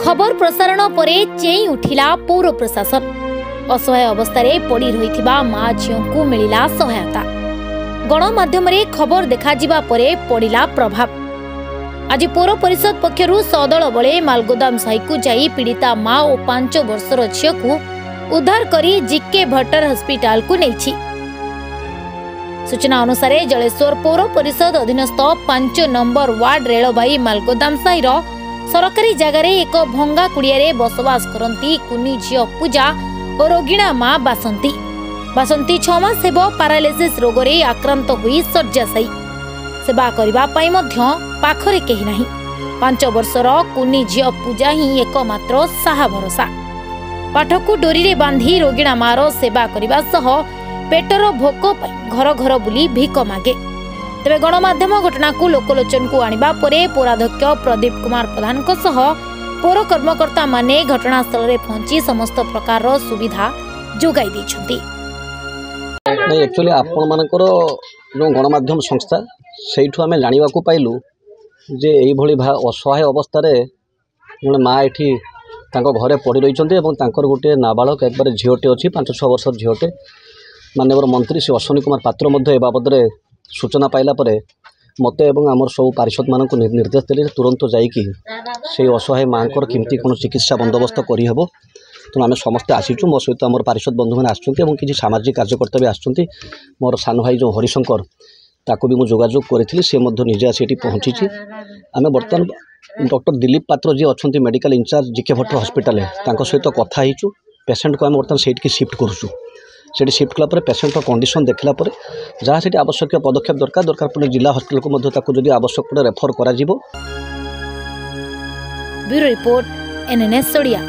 खबर प्रसारण परे चेई उठिला पौर प्रशासन। असहाय अवस्था पड़ी रही माँ झील को मिला सहायता। गणमाध्यम खबर देखा परे पड़िला प्रभाव। आज पौर परिषद पक्षरु सदल बले मालगोदाम साई को जाई पीड़िता माँ और 5 वर्षर झील को उद्धार करी जीके भट्टर हॉस्पिटल को नहीं। सूचना अनुसार जलेश्वर पौर परिषद अधीनस्थ 5 नंबर वार्ड रेलबाई मालगोदाम साईर सरकारी जगार एक भंगा कुड़िया बसवास करती कुनी झील पूजा और रोगिणा माँ बासंती। 6 मास हेब पारालिसिस रोगरे आक्रांत हुई शଯ୍याशायी। सेवा करने पाखरे केही नाही। 5 वर्षर कुनी झील पूजा ही एकमात्र साहा भरोसा। पाठकू डोरी बांधी रोगिणा मार सेवा करने सह पेटर भोक घर घर बुली भिक मागे। तेरे गणमाध्यम घटना को लोकलोचन को आनिबा परे पौराध्यक्ष प्रदीप कुमार प्रधान सह पौर कर्मकर्ता माने घटनास्थल रे पहुंची समस्त प्रकार सुविधा जोगाई दैछंती। नहीं एक्चुअली आपण मानकर जो गणमाध्यम संस्था सेठू आम जाना पाइलु जे यही भली असहाय अवस्था जड़े माँ एठी घरे पड़ रही गोटे नाबालक एक बार झीटे अच्छी 5-6 वर्षर झीटे माननीय मंत्री श्री अश्विनी कुमार पात्र ए बाबद सूचना पाइला मते एवं आमर सब पार्षद मान निर्देश देले तुरंत जाइकी से असहाय माँ केमती कौन चिकित्सा बंदोबस्त करहब। तेणु आम समस्ते आसीचु। मो सहित आम पार्षद बंधु मैंने आसुँच सामाजिक कार्यकर्ता भी आसुँच। मोर सान भाई जो हरिशंकर ताको भी मुझे जोगाजोग करी सी निजे आसी पहुँची। आम बर्तमान डॉक्टर दिलीप पात्र जी अच्छा medical in-charge GK Bhattar hospital सहित कथा होइचु। पेसेंट को आम बर्तमान से शिफ्ट करूँ। से शिफ्ट कलापर पेसेंट कंडीशन देखला जहाँ से आवश्यक पदक्षेप दरकार पुणे जिला हॉस्पिटल को जदि आवश्यक रेफर करा। Bureau report NNS Odia.